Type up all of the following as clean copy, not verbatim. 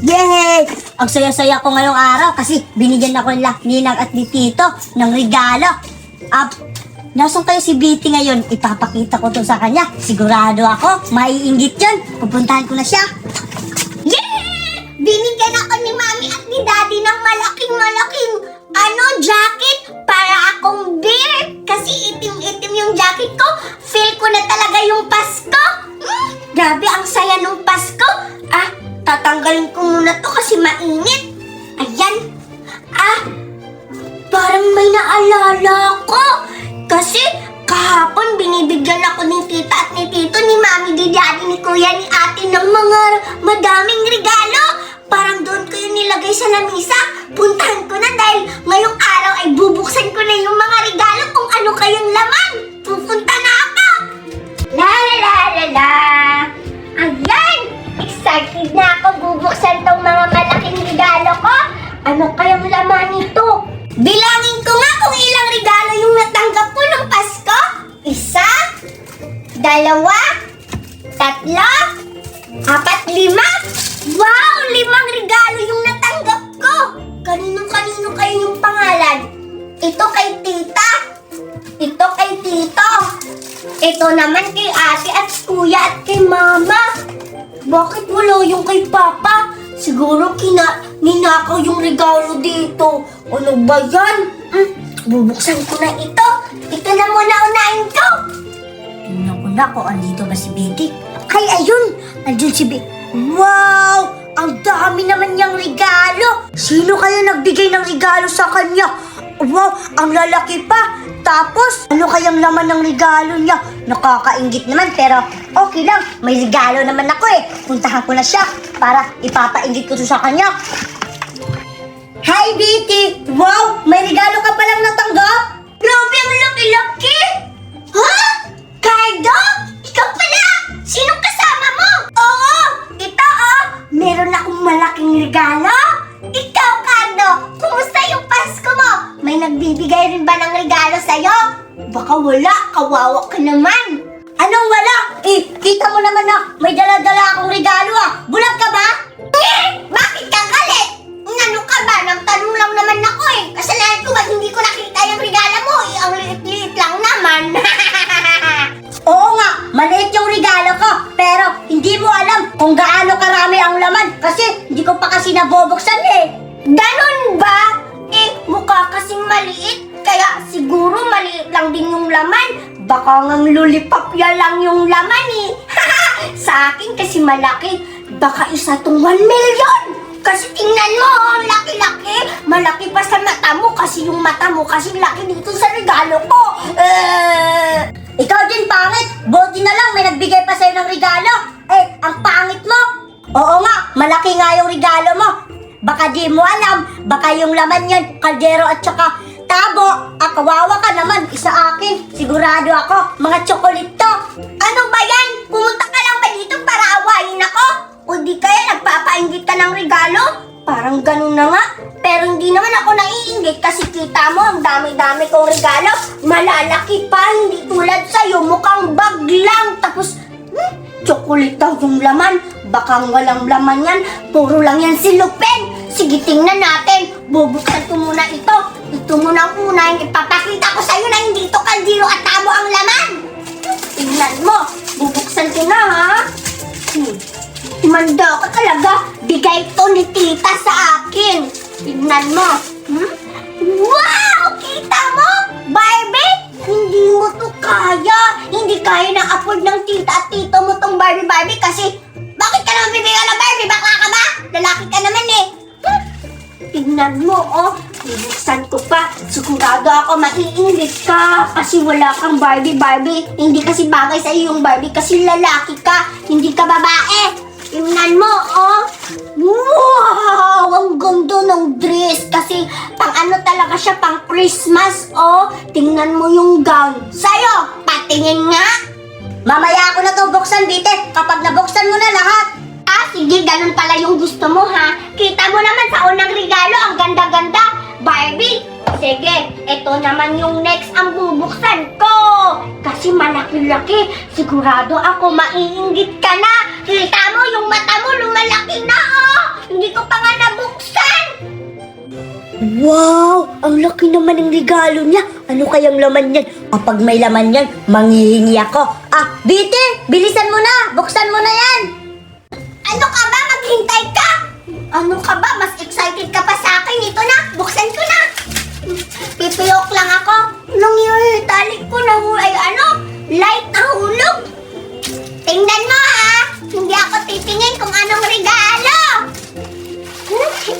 Yay! Ang saya-saya ko ngayong araw kasi binigyan ako nila Ninang at ni Tito ng regalo. Nasaan kayo si Betty ngayon? Ipapakita ko to sa kanya. Sigurado ako, maiinggit yun. Pupuntahan ko na siya. Yeah! Binigyan ako ni Mami at ni Daddy ng malaking jacket para akong bear. Kasi itim-itim yung jacket ko. Feel ko na talaga yung Pasko. Grabe, ang saya nung Pasko. Tatanggalin ko muna to kasi mainit. Ayan. Parang may naalala ko. Kasi kahapon binibigyan ako ni Tita at ni Tito, ni Mami, ni Daddy, ni Kuya, ni Ate ng mga madaming regalo. Parang doon ko yung nilagay sa lamisa. Puntahan ko na dahil ngayong araw ay bubuksan ko na yung mga regalo kung ano kayong laman. Pupunta na ako. La la la la la. Ayan! Excited na ako bubuksan tong mga malaking regalo ko. Ano kayang laman nito? Bilangin ko nga kung ilang regalo yung natanggap ko ng Pasko. 1, 2, 3, 4, 5. Wow! 5 regalo yung natanggap ko. Kanino kayo yung pangalan? Ito kay Tita. Ito kay Tito. Ito naman kay Ate at Kuya at kay Mama. Bakit wala yung kay Papa? Siguro ninakaw yung regalo dito. Ano ba yan? Bubuksan ko na ito. Ito na muna unahin ko. Tingnan ko na kung andito ba si Betty. Ay, ayun! Andun si Betty. Wow! Ang dami naman niyang regalo. Sino kaya nagbigay ng regalo sa kanya? Wow! Ang lalaki pa. Tapos, ano kayang laman ng regalo niya? Nakakainggit naman pero okay lang. May regalo naman ako eh. Puntahan ko na siya para ipapainggit ko to sa kanya. Hi, Betty! Wow! May regalo ka palang natanggap? Grabe, ang laki-laki! Ha? Cardo? Ikaw pala! Sinong kasama mo? Oo! Ito meron akong malaking regalo. Ikaw, Cardo! Kumusta yung Pasko mo? May nagbibigay rin ba ng regalo sa'yo? Baka wala, kawawa ka naman. Anong wala? Kita mo naman na may dala-dala akong regalo Bulag ka ba? Bakit ka galit? Ano ka ba? Nagtanong lang naman ako eh. Kasalanan ko ba hindi ko nakita yung regalo mo? Ang liit-liit lang naman. Oo nga, maliit yung regalo ko. Pero hindi mo alam kung gaano karami ang laman. Kasi hindi ko pa kasi nabubuksan eh. Ganon ba? Mukha kasing maliit. Kaya siguro maliit lang din yung laman. Baka ngang lulipapya lang yung laman eh. Sa akin kasi malaki. Baka isa tong 1 million. Kasi tingnan mo, laki-laki. Malaki pa sa mata mo kasi yung mata mo kasi laki dito sa regalo ko. Ikaw din pangit. Buti na lang may nagbigay pa sa'yo ng regalo. Ang pangit mo. Oo nga, malaki nga yung regalo mo. Baka di mo alam, baka yung laman yan, kaldero at saka tabo. Kawawa ka naman, isa akin. Sigurado ako, mga tsokolate to. Ano ba yan? Pumunta ka lang ba dito para awayin ako? O di kaya nagpapainggit ka ng regalo? Parang ganun na nga. Pero hindi naman ako naiinggit kasi kita mo, ang dami-dami kong regalo. Malalaki pa, hindi tulad sa'yo. Mukhang bag lang. Tapos, chocolate daw yung laman. Baka walang laman yan. Puro lang yan si Lupin. Sige, tingnan natin. Bubuksan ko muna ito. Ito muna ang una. Ipapakita ko sa'yo na hindi ito kaldero at tabo ang laman. Tingnan mo. Bubuksan ko na, ha? Manda ka talaga. Bigay ito ni Tita sa akin. Tingnan mo. Wow! Kita mo? Barbie? Hindi mo to kaya. Hindi kaya na afford ng Tita at Tito mo tong Barbie kasi bakit ka naman bibigyan ng Barbie? Bakla ka ba? Lalaki ka naman eh. Tingnan mo, bubuksan ko pa. Sigurado ako maiinggit ka kasi wala kang Barbie. Hindi kasi bagay sa iyo yung Barbie kasi lalaki ka. Hindi ka babae. Tingnan mo, Wow! Ang ganda ng dress kasi pang ano talaga siya, pang Christmas, Tingnan mo yung gown. Sa'yo, patingin nga. Mamaya ako na to buksan, Betty. Kapag nabuksan mo na lahat. Sige, ganun pala yung gusto mo, ha? Kita mo naman sa unang regalo, ang ganda-ganda. Barbie, sige, ito naman yung next ang bubuksan ko. Kasi malaki-laki, sigurado ako maiinggit ka na. Kita mo, yung mata mo lumalaki na, Wow! Ang laki naman ng regalo niya. Ano kayang laman yan? Kapag may laman yan, manghihingi ako. Bite! Bilisan mo na! Buksan mo na yan! Ano ka ba? Maghintay ka! Ano ka ba? Mas excited ka pa sa akin. Ito na, buksan ko na. Pipiyok lang ako. Nung yung talik ko na light ang hulog. Tingnan mo ha! Hindi ako titingin kung anong regalo.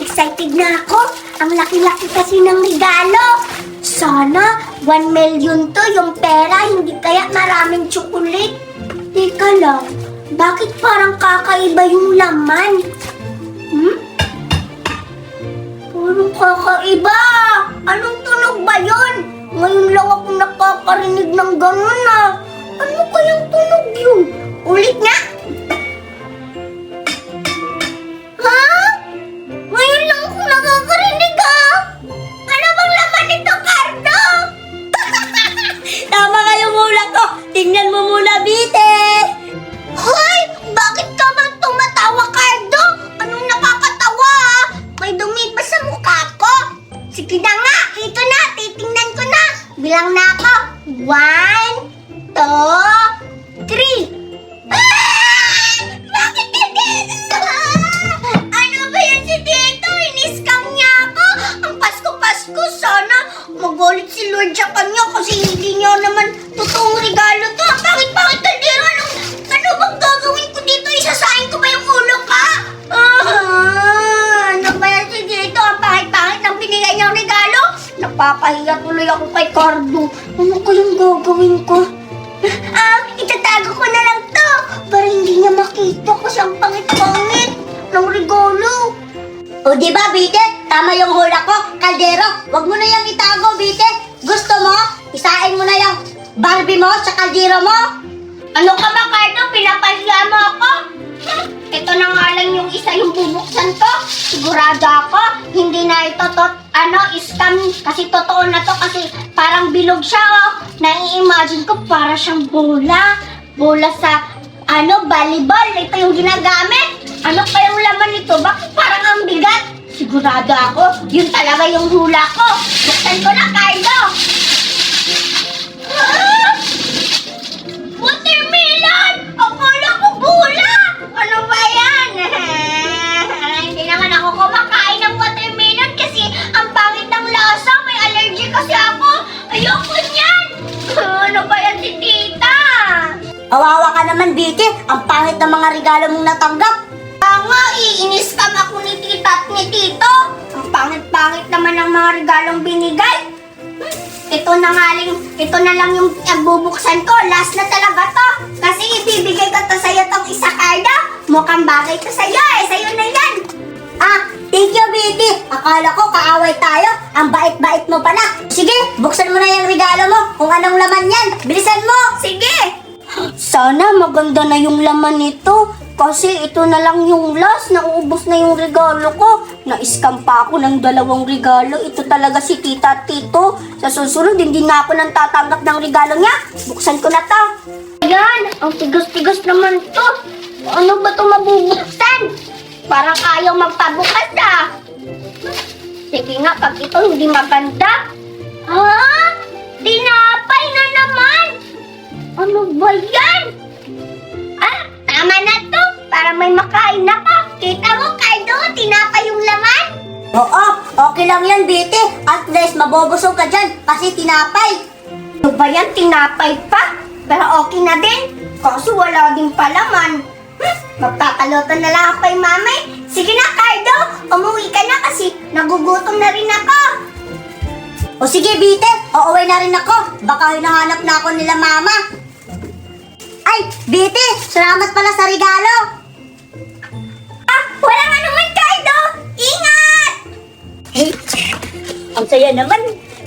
Excited na ako. Ang laki-laki kasi ng regalo. Sana 1 million to yung pera, hindi kaya maraming tsokolate. Teka lang, bakit parang kakaiba yung laman? Parang kakaiba. Anong tunog ba yun? Ngayon lang ako nakakarinig ng ganun ah. Ano kayang tunog yun? Ulit nga. Ha? Ngayon lang ako nakakarinig ah. Ano bang laman nito, Cardo? Tama kayong hula ko! Tingnan mo muna, Bite! Hoy! Bakit ka ba tumatawa, Cardo? Anong nakakatawa ah? May dumi pa sa mukha ko. Sige na nga, ito na, titingnan ko na. Bilang na ako. 1, 2, 3. Bakit ka dito? Ano ba yan si Tito? Iniscam niya ako. Ang Pasko-Pasko, sana magalit si Lord sa kanya kasi hindi niya naman totoong regalo to. Bakit kaldero? Ano bang gagawin ko dito? Isasahin ko ba yung ulo ka? Ano ba yan si Tito? Ang pangit-pangit ng binigay niyang regalo. Napapahiya tuloy ako kay Cardo. Ano kayang gagawin ko? Itatago ko na lang to para hindi niya makita kasi ang pangit-pangit ng regalo. O diba, Bite? Tama yung hula ko. Kaldero, wag mo na yung itago, Bite. Gusto mo? Isain mo na yung Barbie mo sa kaldero mo? Ano ka ba, Cardo? Pinapahiya mo ako? Ito na nga lang yung isa yung bubuksan ko. Sigurado ako, hindi na ito scam. Kasi totoo na to kasi parang bilog siya, oh. Nai-imagine ko para siyang bola. Bola sa, volleyball. Ito yung ginagamit. Ano pa yung laman nito? Bakit parang ang bigat? Sigurado ako, yun talaga yung hula ko. Buksan ko na, Cardo. Watermelon! Akala ko bola! Ano ba yan? Hindi naman ako kumakain ng watermelon kasi ang pangit ng lasa. May allergy kasi ako. Ayoko niyan! Ano ba yan si Tita? Kawawa ka naman, Bite. Ang pangit ng mga regalo mong natanggap. Nga, iinis-scam ako ni Tita at ni Tito. Ang pangit-pangit naman ng mga regalong binigay. Ito na lang yung bubuksan ko. Last na talaga to. Kasi ibibigay ko to sa'yo tong isa, Cardo. Mukhang bagay to sa'yo eh. Sa'yo na yan. Thank you, Bite. Akala ko kaaway tayo. Ang bait-bait mo pala. Sige, buksan mo na yung regalo mo. Kung anong laman yan. Bilisan mo. Sige. Sana maganda na yung laman nito. Kasi ito na lang yung last. Nauubos na yung regalo ko. Na-scam pa ako ng 2 regalo. Ito talaga si Tita at Tito. Sa susunod, hindi na ako nang tatanggap ng regalo niya. Buksan ko na to. Ayan, ang tigas-tigas naman to. Ano ba ito mabubuksan? Parang ayaw magpabukas ah. Sige nga, pag ito hindi maganda. Tinapay na naman. Ano ba yan? Tama na to. Para may makain ako. Kita mo, Cardo, tinapay yung laman. Oo, okay lang yan, Bite. At least mabobusog ka dyan kasi tinapay. Ano ba yan? Tinapay pa? Pero okay na din. Kaso wala din palaman. Magpapaluto na lang ako kay Mami. Sige na, Cardo. Umuwi ka na kasi nagugutom na rin ako. O sige, Bite. Uuwi na rin ako. Baka hinahanap na ako nila Mama. Ay, Bite. Salamat pala sa regalo. Walang anuman, Cardo. Ingat! Ang saya naman.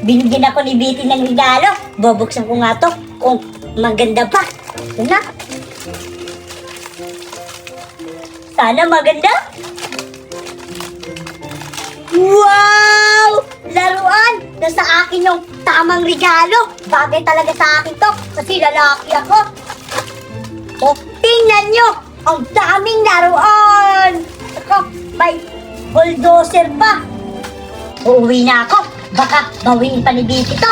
Binigyan ako ni Bite ng regalo. Bubuksan ko nga to kung maganda pa. Ito na. Sana maganda. Wow! Laruan! Nasa akin yung tamang regalo. Bagay talaga sa akin to kasi lalaki ako. Oh, tingnan nyo! Ang daming laruan! Ako, may bulldozer pa. uuwi na ako. Baka bawiin pa ni Bibi to.